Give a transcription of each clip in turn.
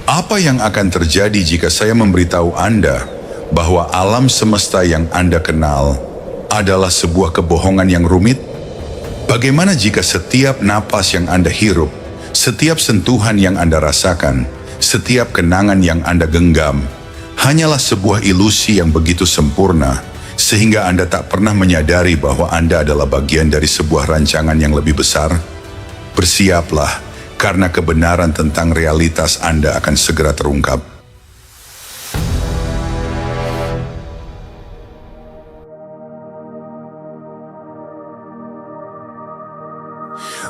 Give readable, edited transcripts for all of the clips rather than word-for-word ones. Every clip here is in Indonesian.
Apa yang akan terjadi jika saya memberitahu Anda bahwa alam semesta yang Anda kenal adalah sebuah kebohongan yang rumit? Bagaimana jika setiap napas yang Anda hirup, setiap sentuhan yang Anda rasakan, setiap kenangan yang Anda genggam, hanyalah sebuah ilusi yang begitu sempurna, sehingga Anda tak pernah menyadari bahwa Anda adalah bagian dari sebuah rancangan yang lebih besar? Bersiaplah, karena kebenaran tentang realitas Anda akan segera terungkap.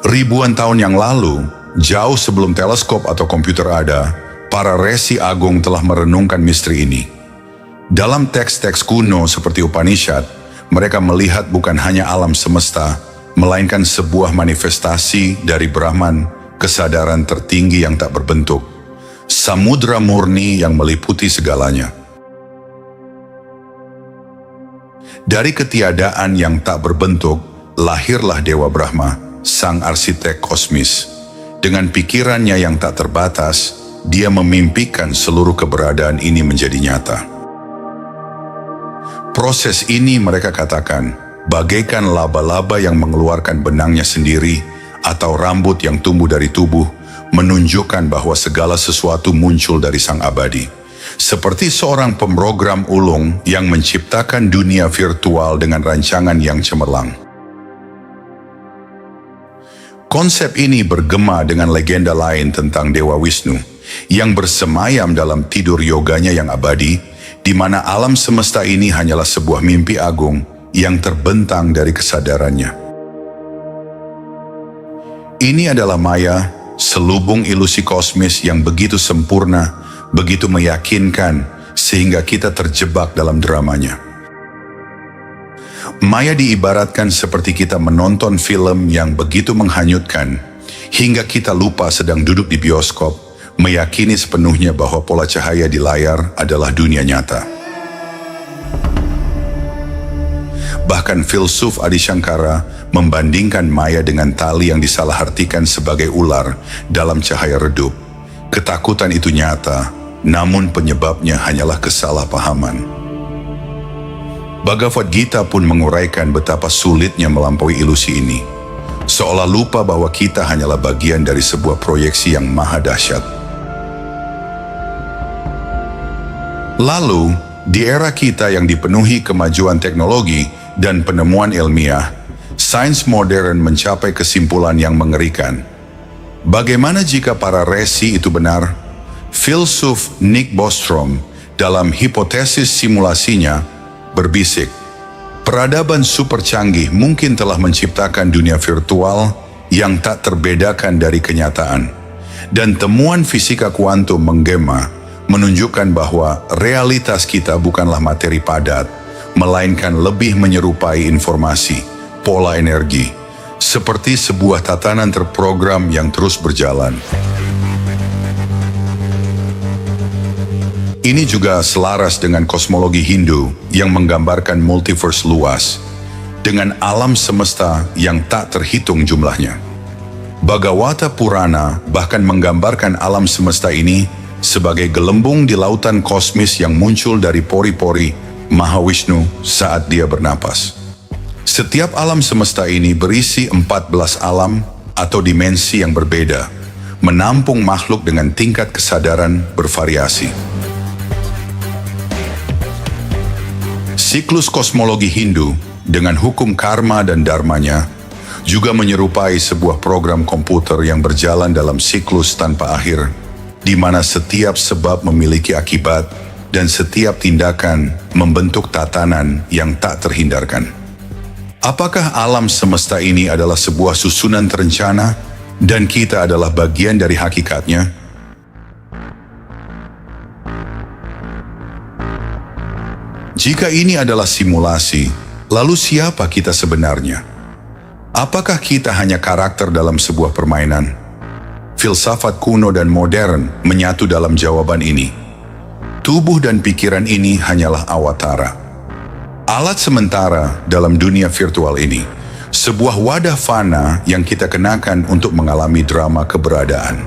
Ribuan tahun yang lalu, jauh sebelum teleskop atau komputer ada, para resi agung telah merenungkan misteri ini. Dalam teks-teks kuno seperti Upanishad, mereka melihat bukan hanya alam semesta, melainkan sebuah manifestasi dari Brahman, kesadaran tertinggi yang tak berbentuk, samudra murni yang meliputi segalanya. Dari ketiadaan yang tak berbentuk, lahirlah Dewa Brahma, sang arsitek kosmis. Dengan pikirannya yang tak terbatas, dia memimpikan seluruh keberadaan ini menjadi nyata. Proses ini mereka katakan, bagaikan laba-laba yang mengeluarkan benangnya sendiri, atau rambut yang tumbuh dari tubuh, menunjukkan bahwa segala sesuatu muncul dari Sang Abadi. Seperti seorang pemrogram ulung yang menciptakan dunia virtual dengan rancangan yang cemerlang. Konsep ini bergema dengan legenda lain tentang Dewa Wisnu, yang bersemayam dalam tidur yoganya yang abadi, di mana alam semesta ini hanyalah sebuah mimpi agung yang terbentang dari kesadarannya. Ini adalah maya, selubung ilusi kosmis yang begitu sempurna, begitu meyakinkan, sehingga kita terjebak dalam dramanya. Maya diibaratkan seperti kita menonton film yang begitu menghanyutkan, hingga kita lupa sedang duduk di bioskop, meyakini sepenuhnya bahwa pola cahaya di layar adalah dunia nyata. Bahkan filsuf Adi Shankara membandingkan maya dengan tali yang disalahartikan sebagai ular dalam cahaya redup. Ketakutan itu nyata, namun penyebabnya hanyalah kesalahpahaman. Bhagavad Gita pun menguraikan betapa sulitnya melampaui ilusi ini, seolah lupa bahwa kita hanyalah bagian dari sebuah proyeksi yang maha dahsyat. Lalu, di era kita yang dipenuhi kemajuan teknologi dan penemuan ilmiah, sains modern mencapai kesimpulan yang mengerikan. Bagaimana jika para resi itu benar? Filsuf Nick Bostrom dalam hipotesis simulasinya berbisik, peradaban super canggih mungkin telah menciptakan dunia virtual yang tak terbedakan dari kenyataan. Dan temuan fisika kuantum menggema menunjukkan bahwa realitas kita bukanlah materi padat, melainkan lebih menyerupai informasi, pola energi, seperti sebuah tatanan terprogram yang terus berjalan. Ini juga selaras dengan kosmologi Hindu yang menggambarkan multiverse luas, dengan alam semesta yang tak terhitung jumlahnya. Bhagavata Purana bahkan menggambarkan alam semesta ini sebagai gelembung di lautan kosmis yang muncul dari pori-pori Mahavishnu saat dia bernapas. Setiap alam semesta ini berisi 14 alam atau dimensi yang berbeda, menampung makhluk dengan tingkat kesadaran bervariasi. Siklus kosmologi Hindu dengan hukum karma dan dharmanya juga menyerupai sebuah program komputer yang berjalan dalam siklus tanpa akhir, di mana setiap sebab memiliki akibat dan setiap tindakan membentuk tatanan yang tak terhindarkan. Apakah alam semesta ini adalah sebuah susunan terencana dan kita adalah bagian dari hakikatnya? Jika ini adalah simulasi, lalu siapa kita sebenarnya? Apakah kita hanya karakter dalam sebuah permainan? Filsafat kuno dan modern menyatu dalam jawaban ini. Tubuh dan pikiran ini hanyalah awatara, alat sementara dalam dunia virtual ini, sebuah wadah fana yang kita kenakan untuk mengalami drama keberadaan.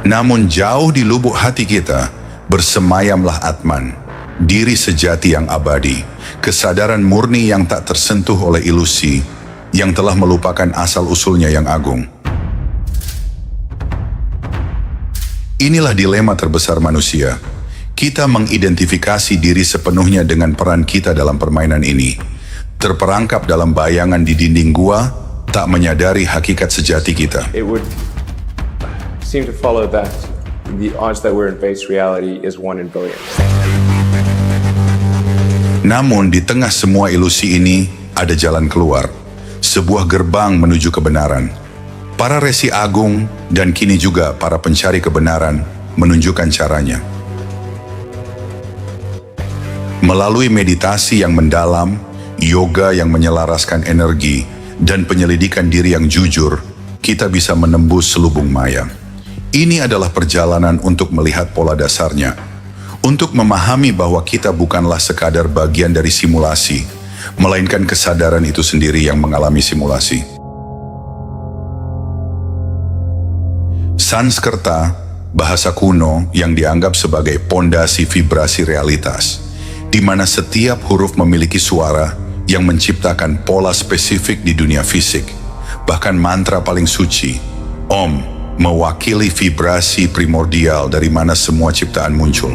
Namun jauh di lubuk hati kita, bersemayamlah Atman, diri sejati yang abadi, kesadaran murni yang tak tersentuh oleh ilusi, yang telah melupakan asal-usulnya yang agung. Inilah dilema terbesar manusia. Kita mengidentifikasi diri sepenuhnya dengan peran kita dalam permainan ini. Terperangkap dalam bayangan di dinding gua, tak menyadari hakikat sejati kita. It would seem to follow that the odds that we're in face reality is 1 in billions. Namun di tengah semua ilusi ini, ada jalan keluar. Sebuah gerbang menuju kebenaran. Para resi agung dan kini juga para pencari kebenaran menunjukkan caranya. Melalui meditasi yang mendalam, yoga yang menyelaraskan energi, dan penyelidikan diri yang jujur, kita bisa menembus selubung maya. Ini adalah perjalanan untuk melihat pola dasarnya, untuk memahami bahwa kita bukanlah sekadar bagian dari simulasi, melainkan kesadaran itu sendiri yang mengalami simulasi. Sanskerta, bahasa kuno yang dianggap sebagai pondasi vibrasi realitas, di mana setiap huruf memiliki suara yang menciptakan pola spesifik di dunia fisik. Bahkan mantra paling suci, Om, mewakili vibrasi primordial dari mana semua ciptaan muncul.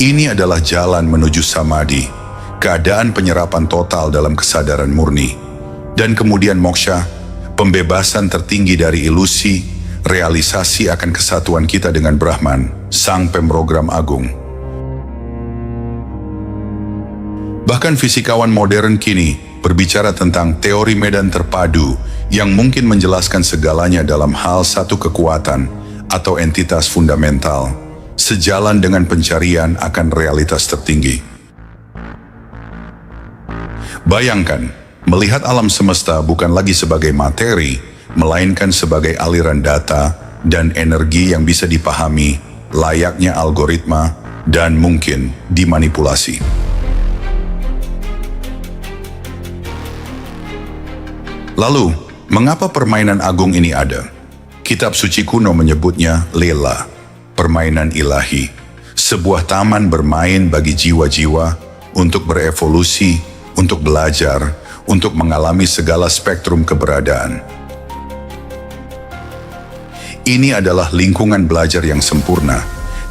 Ini adalah jalan menuju samadhi, keadaan penyerapan total dalam kesadaran murni, dan kemudian moksha, pembebasan tertinggi dari ilusi, realisasi akan kesatuan kita dengan Brahman, sang pemrogram agung. Bahkan fisikawan modern kini berbicara tentang teori medan terpadu yang mungkin menjelaskan segalanya dalam hal satu kekuatan atau entitas fundamental, sejalan dengan pencarian akan realitas tertinggi. Bayangkan, melihat alam semesta bukan lagi sebagai materi, melainkan sebagai aliran data dan energi yang bisa dipahami, layaknya algoritma, dan mungkin dimanipulasi. Lalu, mengapa permainan agung ini ada? Kitab suci kuno menyebutnya Lela, permainan ilahi, sebuah taman bermain bagi jiwa-jiwa untuk berevolusi, untuk belajar, untuk mengalami segala spektrum keberadaan. Ini adalah lingkungan belajar yang sempurna,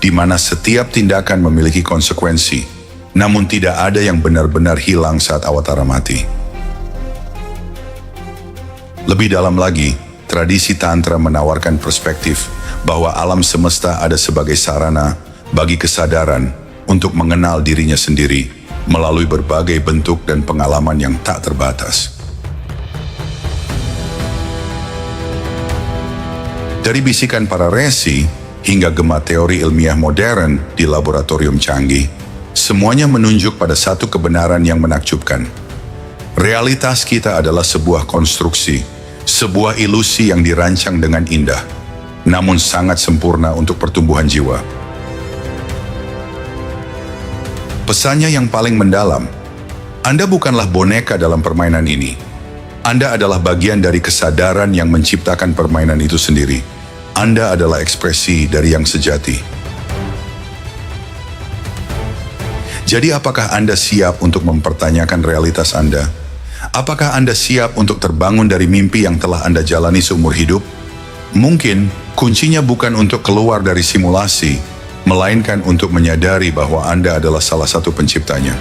di mana setiap tindakan memiliki konsekuensi, namun tidak ada yang benar-benar hilang saat awatara mati. Lebih dalam lagi, tradisi Tantra menawarkan perspektif bahwa alam semesta ada sebagai sarana bagi kesadaran untuk mengenal dirinya sendiri melalui berbagai bentuk dan pengalaman yang tak terbatas. Dari bisikan para resi hingga gema teori ilmiah modern di laboratorium canggih, semuanya menunjuk pada satu kebenaran yang menakjubkan. Realitas kita adalah sebuah konstruksi, sebuah ilusi yang dirancang dengan indah, namun sangat sempurna untuk pertumbuhan jiwa. Pesannya yang paling mendalam, Anda bukanlah boneka dalam permainan ini. Anda adalah bagian dari kesadaran yang menciptakan permainan itu sendiri. Anda adalah ekspresi dari yang sejati. Jadi apakah Anda siap untuk mempertanyakan realitas Anda? Apakah Anda siap untuk terbangun dari mimpi yang telah Anda jalani seumur hidup? Mungkin kuncinya bukan untuk keluar dari simulasi, melainkan untuk menyadari bahwa Anda adalah salah satu penciptanya.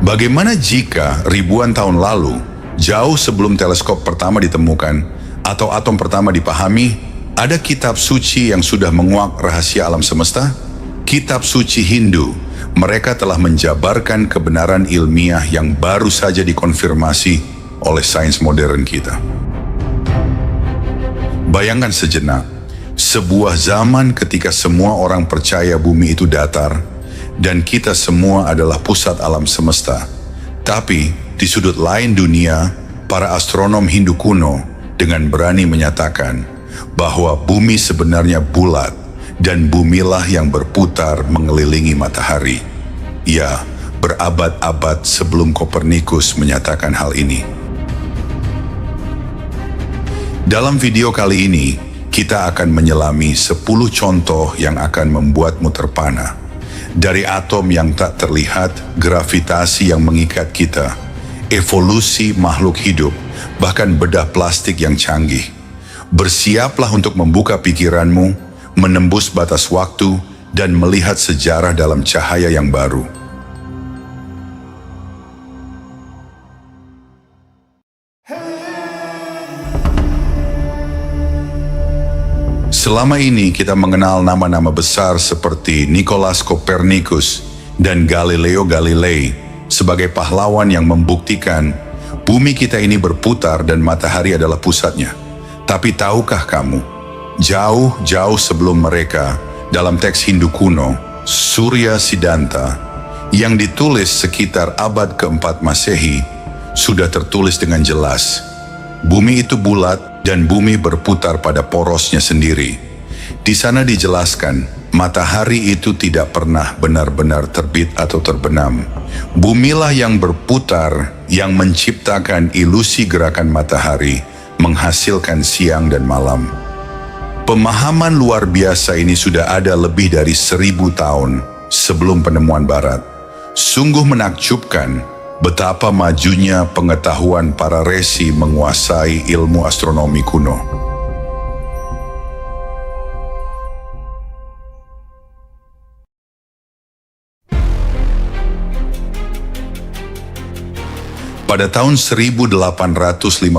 Bagaimana jika ribuan tahun lalu, jauh sebelum teleskop pertama ditemukan atau atom pertama dipahami, ada kitab suci yang sudah menguak rahasia alam semesta? Kitab suci Hindu, mereka telah menjabarkan kebenaran ilmiah yang baru saja dikonfirmasi oleh sains modern kita. Bayangkan sejenak, sebuah zaman ketika semua orang percaya bumi itu datar, dan kita semua adalah pusat alam semesta. Tapi di sudut lain dunia, para astronom Hindu kuno dengan berani menyatakan bahwa bumi sebenarnya bulat dan bumilah yang berputar mengelilingi matahari. Ya, berabad-abad sebelum Kopernikus menyatakan hal ini. Dalam video kali ini, kita akan menyelami 10 contoh yang akan membuatmu terpana. Dari atom yang tak terlihat, gravitasi yang mengikat kita, evolusi makhluk hidup, bahkan bedah plastik yang canggih. Bersiaplah untuk membuka pikiranmu, menembus batas waktu, dan melihat sejarah dalam cahaya yang baru. Selama ini kita mengenal nama-nama besar seperti Nicolaus Copernicus dan Galileo Galilei sebagai pahlawan yang membuktikan bumi kita ini berputar dan matahari adalah pusatnya. Tapi tahukah kamu, jauh-jauh sebelum mereka, dalam teks Hindu kuno, Surya Siddhanta, yang ditulis sekitar abad ke-4 Masehi, sudah tertulis dengan jelas. Bumi itu bulat dan bumi berputar pada porosnya sendiri. Di sana dijelaskan, matahari itu tidak pernah benar-benar terbit atau terbenam. Bumilah yang berputar, yang menciptakan ilusi gerakan matahari, menghasilkan siang dan malam. Pemahaman luar biasa ini sudah ada lebih dari 1000 tahun sebelum penemuan Barat. Sungguh menakjubkan betapa majunya pengetahuan para resi menguasai ilmu astronomi kuno. Pada tahun 1859,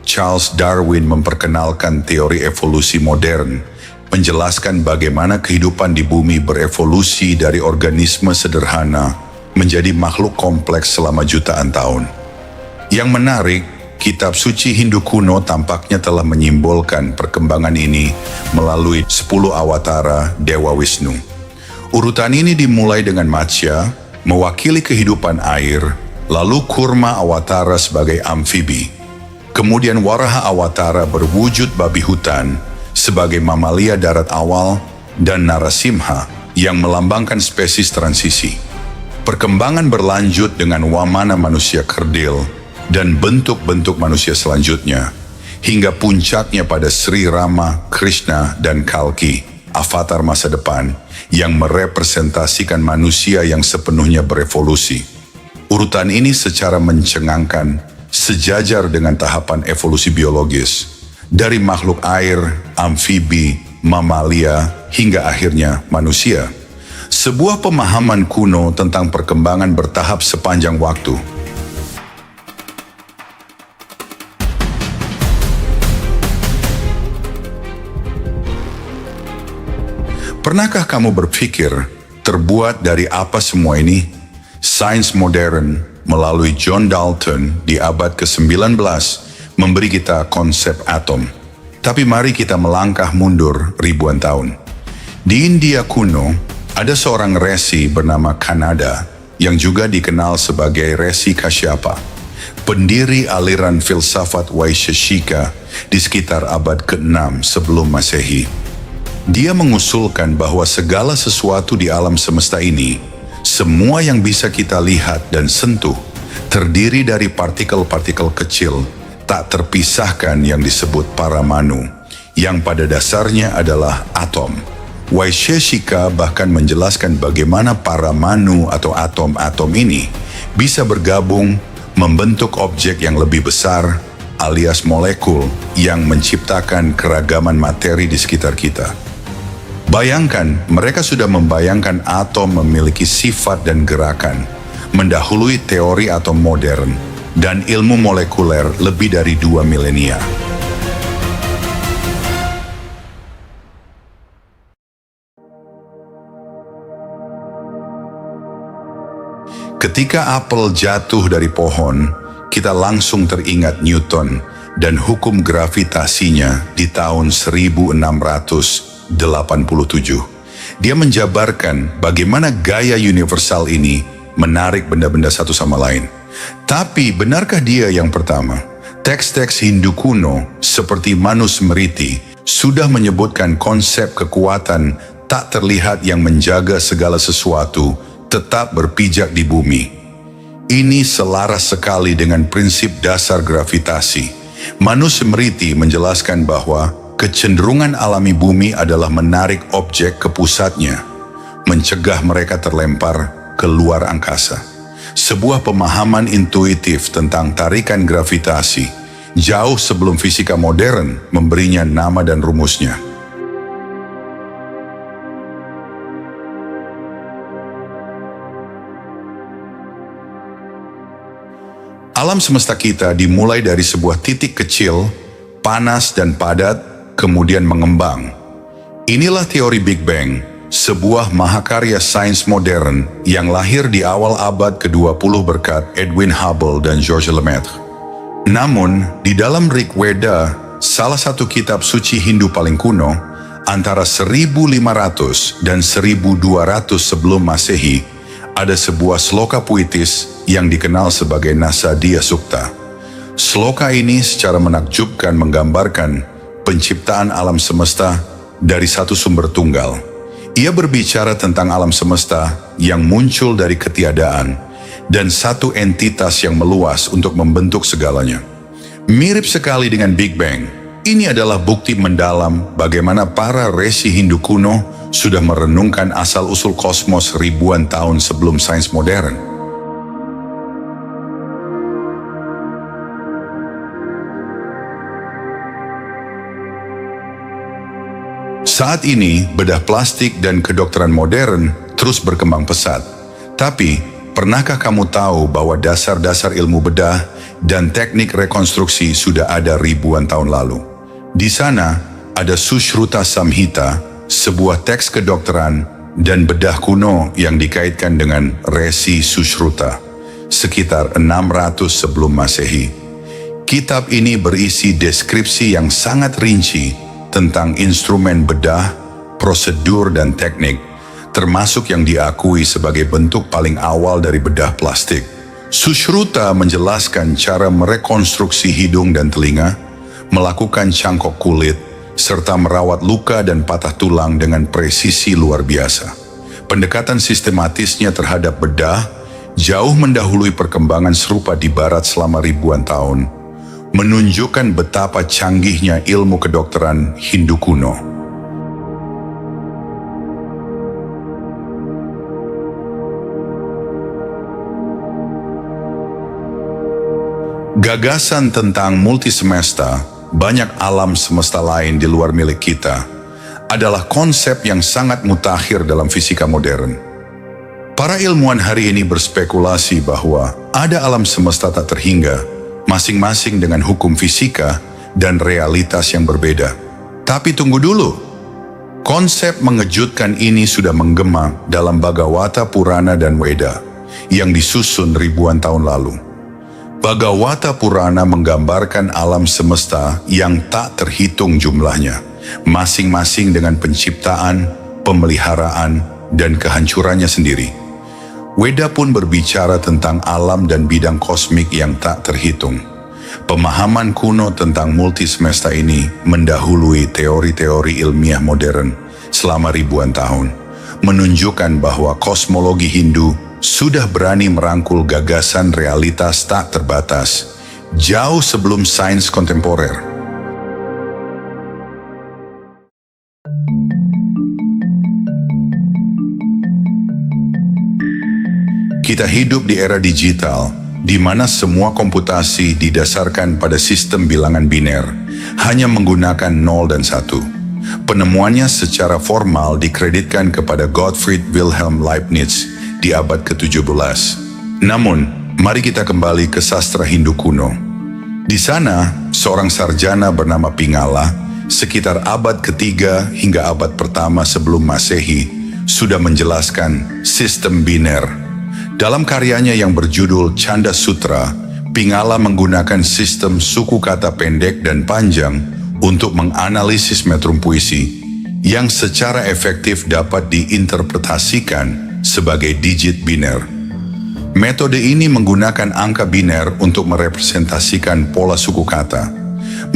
Charles Darwin memperkenalkan teori evolusi modern, menjelaskan bagaimana kehidupan di bumi berevolusi dari organisme sederhana menjadi makhluk kompleks selama jutaan tahun. Yang menarik, kitab suci Hindu kuno tampaknya telah menyimbolkan perkembangan ini melalui 10 awatara Dewa Wisnu. Urutan ini dimulai dengan Matsya, mewakili kehidupan air, lalu Kurma awatara sebagai amfibi. Kemudian Waraha awatara berwujud babi hutan sebagai mamalia darat awal, dan Narasimha yang melambangkan spesies transisi. Perkembangan berlanjut dengan Wamana manusia kerdil dan bentuk-bentuk manusia selanjutnya, hingga puncaknya pada Sri Rama, Krishna, dan Kalki, avatar masa depan, yang merepresentasikan manusia yang sepenuhnya berevolusi. Urutan ini secara mencengangkan sejajar dengan tahapan evolusi biologis, dari makhluk air, amfibi, mamalia, hingga akhirnya manusia. Sebuah pemahaman kuno tentang perkembangan bertahap sepanjang waktu. Pernahkah kamu berpikir, terbuat dari apa semua ini? Sains modern melalui John Dalton di abad ke-19 memberi kita konsep atom. Tapi mari kita melangkah mundur ribuan tahun. Di India kuno, ada seorang resi bernama Kanada yang juga dikenal sebagai Resi Kasyapa, pendiri aliran filsafat Vaisheshika di sekitar abad ke-6 sebelum Masehi. Dia mengusulkan bahwa segala sesuatu di alam semesta ini, semua yang bisa kita lihat dan sentuh, terdiri dari partikel-partikel kecil, tak terpisahkan yang disebut paramanu, yang pada dasarnya adalah atom. Vaisheshika bahkan menjelaskan bagaimana paramanu atau atom-atom ini bisa bergabung membentuk objek yang lebih besar alias molekul yang menciptakan keragaman materi di sekitar kita. Bayangkan, mereka sudah membayangkan atom memiliki sifat dan gerakan, mendahului teori atom modern dan ilmu molekuler lebih dari 2 milenia. Ketika apel jatuh dari pohon, kita langsung teringat Newton dan hukum gravitasinya di tahun 1687. Dia menjabarkan bagaimana gaya universal ini menarik benda-benda satu sama lain. Tapi benarkah dia yang pertama? Teks-teks Hindu kuno seperti Manusmriti sudah menyebutkan konsep kekuatan tak terlihat yang menjaga segala sesuatu tetap berpijak di bumi. Ini selaras sekali dengan prinsip dasar gravitasi. Manusmriti menjelaskan bahwa kecenderungan alami bumi adalah menarik objek ke pusatnya, mencegah mereka terlempar ke luar angkasa. Sebuah pemahaman intuitif tentang tarikan gravitasi, jauh sebelum fisika modern memberinya nama dan rumusnya. Alam semesta kita dimulai dari sebuah titik kecil, panas dan padat, kemudian mengembang. Inilah teori Big Bang, sebuah mahakarya sains modern yang lahir di awal abad ke-20 berkat Edwin Hubble dan Georges Lemaitre. Namun, di dalam Rig Veda, salah satu kitab suci Hindu paling kuno, antara 1500 dan 1200 sebelum Masehi, ada sebuah sloka puitis yang dikenal sebagai Nasadya Sukta. Sloka ini secara menakjubkan menggambarkan penciptaan alam semesta dari satu sumber tunggal. Ia berbicara tentang alam semesta yang muncul dari ketiadaan dan satu entitas yang meluas untuk membentuk segalanya. Mirip sekali dengan Big Bang, ini adalah bukti mendalam bagaimana para resi Hindu kuno sudah merenungkan asal-usul kosmos ribuan tahun sebelum sains modern. Saat ini, bedah plastik dan kedokteran modern terus berkembang pesat. Tapi, pernahkah kamu tahu bahwa dasar-dasar ilmu bedah dan teknik rekonstruksi sudah ada ribuan tahun lalu? Di sana, ada Sushruta Samhita, sebuah teks kedokteran dan bedah kuno yang dikaitkan dengan resi Sushruta, sekitar 600 sebelum Masehi. Kitab ini berisi deskripsi yang sangat rinci tentang instrumen bedah, prosedur dan teknik, termasuk yang diakui sebagai bentuk paling awal dari bedah plastik. Sushruta menjelaskan cara merekonstruksi hidung dan telinga, melakukan cangkok kulit, serta merawat luka dan patah tulang dengan presisi luar biasa. Pendekatan sistematisnya terhadap bedah jauh mendahului perkembangan serupa di barat selama ribuan tahun, menunjukkan betapa canggihnya ilmu kedokteran Hindu kuno. Gagasan tentang multisemesta, banyak alam semesta lain di luar milik kita, adalah konsep yang sangat mutakhir dalam fisika modern. Para ilmuwan hari ini berspekulasi bahwa ada alam semesta tak terhingga, masing-masing dengan hukum fisika dan realitas yang berbeda. Tapi tunggu dulu, konsep mengejutkan ini sudah menggema dalam Bhagavata Purana dan Weda yang disusun ribuan tahun lalu. Bhagavata Purana menggambarkan alam semesta yang tak terhitung jumlahnya, masing-masing dengan penciptaan, pemeliharaan, dan kehancurannya sendiri. Weda pun berbicara tentang alam dan bidang kosmik yang tak terhitung. Pemahaman kuno tentang multisemesta ini mendahului teori-teori ilmiah modern selama ribuan tahun, menunjukkan bahwa kosmologi Hindu sudah berani merangkul gagasan realitas tak terbatas, jauh sebelum sains kontemporer. Kita hidup di era digital, di mana semua komputasi didasarkan pada sistem bilangan biner, hanya menggunakan 0 dan 1. Penemuannya secara formal dikreditkan kepada Gottfried Wilhelm Leibniz di abad ke-17. Namun, mari kita kembali ke sastra Hindu kuno. Di sana, seorang sarjana bernama Pingala, sekitar abad ketiga hingga abad pertama sebelum Masehi, sudah menjelaskan sistem biner. Dalam karyanya yang berjudul Chanda Sutra, Pingala menggunakan sistem suku kata pendek dan panjang untuk menganalisis metrum puisi, yang secara efektif dapat diinterpretasikan sebagai digit biner. Metode ini menggunakan angka biner untuk merepresentasikan pola suku kata,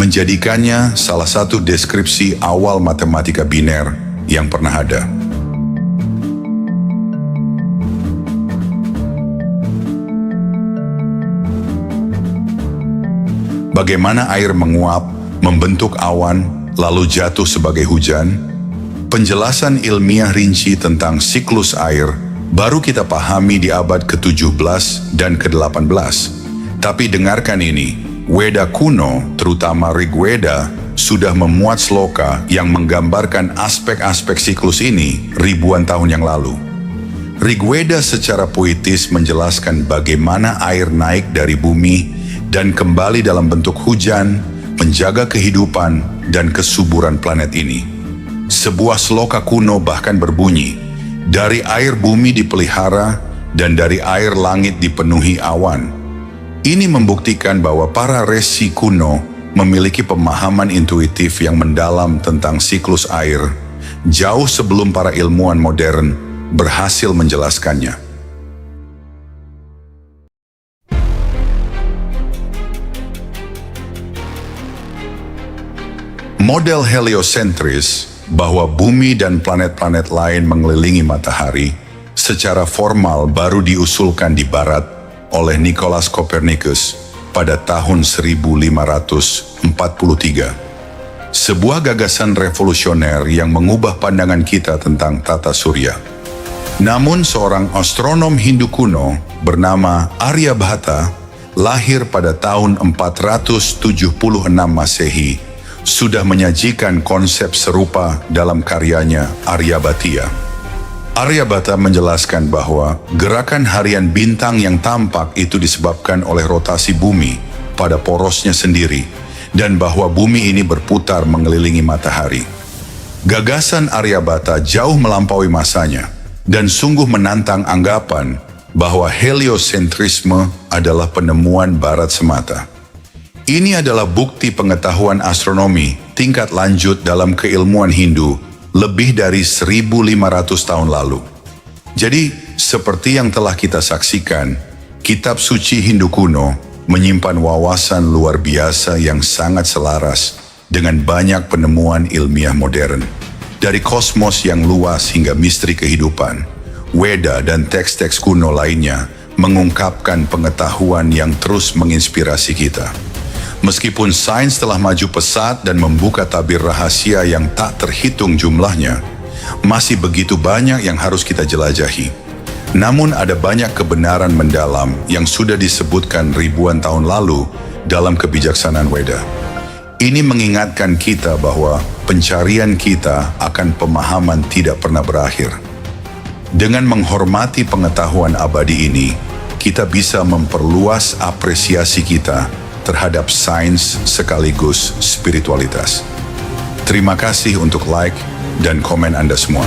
menjadikannya salah satu deskripsi awal matematika biner yang pernah ada. Bagaimana air menguap, membentuk awan, lalu jatuh sebagai hujan? Penjelasan ilmiah rinci tentang siklus air baru kita pahami di abad ke-17 dan ke-18. Tapi dengarkan ini, Weda kuno, terutama Rigveda, sudah memuat sloka yang menggambarkan aspek-aspek siklus ini ribuan tahun yang lalu. Rigveda secara puitis menjelaskan bagaimana air naik dari bumi dan kembali dalam bentuk hujan, menjaga kehidupan dan kesuburan planet ini. Sebuah sloka kuno bahkan berbunyi, dari air bumi dipelihara dan dari air langit dipenuhi awan. Ini membuktikan bahwa para resi kuno memiliki pemahaman intuitif yang mendalam tentang siklus air, jauh sebelum para ilmuwan modern berhasil menjelaskannya. Model heliosentris, bahwa bumi dan planet-planet lain mengelilingi matahari, secara formal baru diusulkan di barat oleh Nicolaus Copernicus pada tahun 1543. Sebuah gagasan revolusioner yang mengubah pandangan kita tentang tata surya. Namun seorang astronom Hindu kuno bernama Aryabhata, lahir pada tahun 476 Masehi, sudah menyajikan konsep serupa dalam karyanya Aryabhatiya. Aryabhata menjelaskan bahwa gerakan harian bintang yang tampak itu disebabkan oleh rotasi bumi pada porosnya sendiri, dan bahwa bumi ini berputar mengelilingi matahari. Gagasan Aryabhata jauh melampaui masanya, dan sungguh menantang anggapan bahwa heliosentrisme adalah penemuan barat semata. Ini adalah bukti pengetahuan astronomi tingkat lanjut dalam keilmuan Hindu lebih dari 1.500 tahun lalu. Jadi, seperti yang telah kita saksikan, kitab suci Hindu kuno menyimpan wawasan luar biasa yang sangat selaras dengan banyak penemuan ilmiah modern. Dari kosmos yang luas hingga misteri kehidupan, Weda dan teks-teks kuno lainnya mengungkapkan pengetahuan yang terus menginspirasi kita. Meskipun sains telah maju pesat dan membuka tabir rahasia yang tak terhitung jumlahnya, masih begitu banyak yang harus kita jelajahi. Namun ada banyak kebenaran mendalam yang sudah disebutkan ribuan tahun lalu dalam kebijaksanaan Weda. Ini mengingatkan kita bahwa pencarian kita akan pemahaman tidak pernah berakhir. Dengan menghormati pengetahuan abadi ini, kita bisa memperluas apresiasi kita terhadap sains sekaligus spiritualitas. Terima kasih untuk like dan komen Anda semua.